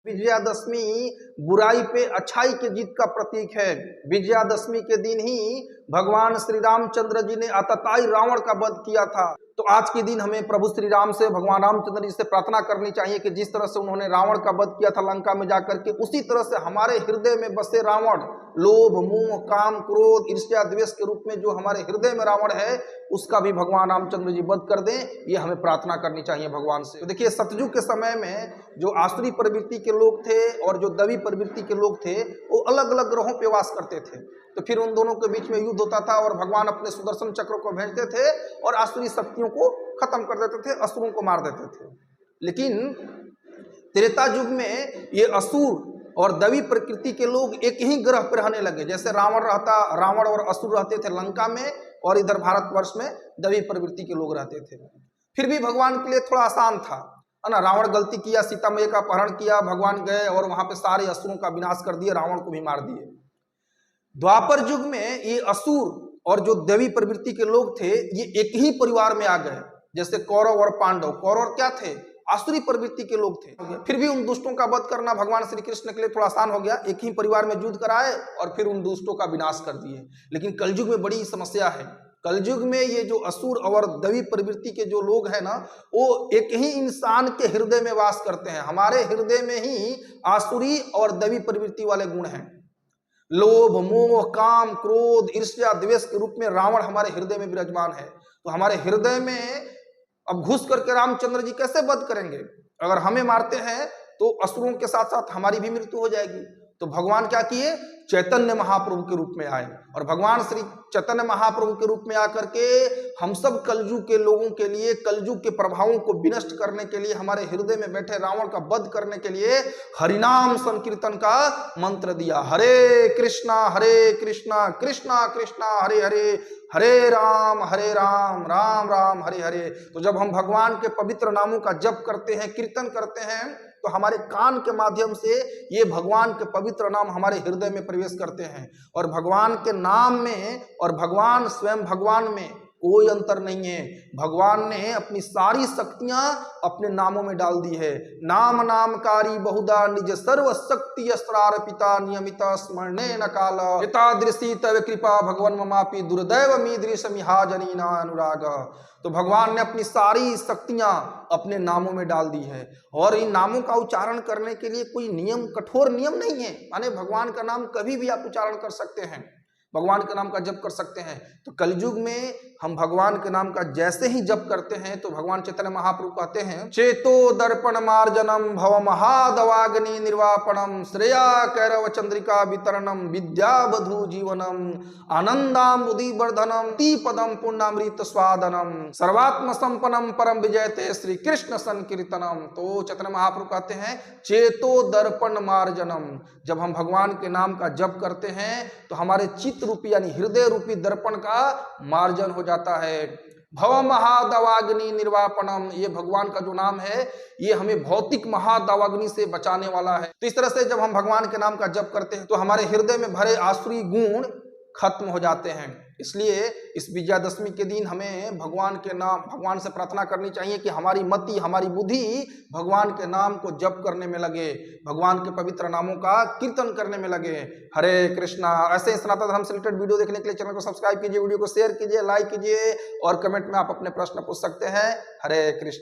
विजयादशमी बुराई पे अच्छाई की जीत का प्रतीक है। विजयादशमी के दिन ही भगवान श्री रामचंद्र जी ने आतताई रावण का वध किया था। तो आज के दिन हमें प्रभु श्री राम से, भगवान रामचंद्र जी से प्रार्थना करनी चाहिए कि जिस तरह से उन्होंने रावण का वध किया था लंका में जाकर के, उसी तरह से हमारे हृदय में बसे रावण, लोभ, मोह, काम, क्रोध, ईर्ष्या, द्वेष के रूप में जो हमारे हृदय में रावण है, उसका भी भगवान रामचंद्र जी वध कर दें, ये हमें प्रार्थना करनी चाहिए भगवान से। तो देखिए, सतयुग के समय में जो आसुरी प्रवृत्ति के लोग थे और जो दैवी प्रवृत्ति के लोग थे, वो अलग अलग ग्रहों पे वास करते थे। तो फिर उन दोनों के बीच में युद्ध होता था और भगवान अपने सुदर्शन चक्र को भेजते थे और आसुरी शक्तियों को खत्म कर देते थे, असुरों को मार देते थे। लेकिन त्रेता युग में ये असुर और दैवी प्रकृति के लोग एक ही ग्रह पर रहने लगे। जैसे रावण और असुर रहते थे लंका में, और इधर भारतवर्ष में दैवी प्रवृत्ति के लोग रहते थे। फिर भी भगवान के लिए थोड़ा आसान था, है ना। रावण गलती किया, सीता मैया का अपहरण किया, भगवान गए और वहां पे सारे असुरों का विनाश कर दिए, रावण को भी मार दिए। द्वापर युग में ये असुर और जो देवी प्रवृत्ति के लोग थे, ये एक ही परिवार में आ गए। जैसे कौरव और पांडव, कौरव क्या थे? आसुरी प्रवृत्ति के लोग थे। फिर भी उन दुष्टों का वध करना भगवान श्री कृष्ण के लिए थोड़ा आसान हो गया। एक ही परिवार में युद्ध कराए और फिर उन दुष्टों का विनाश कर दिए। लेकिन कलयुग में बड़ी समस्या है। कलयुग में ये जो असुर और दैवी प्रवृत्ति के जो लोग हैं ना, वो एक ही इंसान के हृदय में वास करते हैं। हमारे हृदय में ही आसुरी और दैवी प्रवृत्ति वाले गुण हैं। लोभ, मोह, काम, क्रोध, ईर्ष्या, द्वेष के रूप में रावण हमारे हृदय में विराजमान है। तो हमारे हृदय में अब घुस करके रामचंद्र जी कैसे वध करेंगे? अगर हमें मारते हैं तो असुरों के साथ साथ हमारी भी मृत्यु हो जाएगी। तो भगवान क्या किए? चैतन्य महाप्रभु के रूप में आए, और भगवान श्री चैतन्य महाप्रभु के रूप में आकर के हम सब कलयुग के लोगों के लिए, कलयुग के प्रभावों को विनष्ट करने के लिए, हमारे हृदय में बैठे रावण का वध करने के लिए हरिनाम संकीर्तन का मंत्र दिया। हरे कृष्णा कृष्णा कृष्णा हरे हरे, हरे राम राम राम हरे हरे। तो जब हम भगवान के पवित्र नामों का जप करते हैं, कीर्तन करते हैं, तो हमारे कान के माध्यम से ये भगवान के पवित्र नाम हमारे हृदय में प्रवेश करते हैं। और भगवान के नाम में और भगवान स्वयं भगवान में कोई अंतर नहीं है। भगवान ने अपनी सारी शक्तियां अपने नामों में डाल दी है। नाम नामकारी बहुधा निज सर्व शक्ति अस्त्रार पिता नियमित स्मरणे न काल एतादृशी तव कृपा भगवन ममापि दुर्दैव मीदृश मिहाजनीना अनुराग। तो भगवान ने अपनी सारी शक्तियां अपने नामों में डाल दी है। और इन नामों का उच्चारण करने के लिए कोई नियम, कठोर नियम नहीं है। माने भगवान का नाम कभी भी आप उच्चारण कर सकते हैं, भगवान के नाम का जप कर सकते हैं। तो कलयुग में हम भगवान के नाम का जैसे ही जप करते हैं तो भगवान चैतन्य महाप्रभु कहते हैं, चेतो दर्पण मार्जनम भव महादवाग्नि निर्वापणम श्रेया कैरव चंद्रिका वितरणम विद्या बधु जीवनम आनंदाम्बुधि वर्धनम ती पदम पुण्यमृत स्वादनम सर्वात्म संपन्नम परम विजयते श्री कृष्ण संकीर्तनम। तो चैतन्य महाप्रभु कहते हैं, चेतो दर्पण मार्जनम, जब हम भगवान के नाम का जप करते हैं तो हमारे चित्त रूपी यानी हृदय रूपी दर्पण का मार्जन हो जाता है। भव महादवाग्नि निर्वापणम, ये भगवान का जो नाम है ये हमें भौतिक महादवाग्नि से बचाने वाला है। तो इस तरह से जब हम भगवान के नाम का जप करते हैं तो हमारे हृदय में भरे आसुरी गुण खत्म हो जाते हैं। इसलिए इस विजयादशमी के दिन हमें भगवान से प्रार्थना करनी चाहिए कि हमारी मति, हमारी बुद्धि भगवान के नाम को जप करने में लगे, भगवान के पवित्र नामों का कीर्तन करने में लगे। हरे कृष्णा। ऐसे सनातन धर्म से रिलेटेड वीडियो देखने के लिए चैनल को सब्सक्राइब कीजिए, वीडियो को शेयर कीजिए, लाइक कीजिए और कमेंट में आप अपने प्रश्न पूछ सकते हैं। हरे कृष्ण।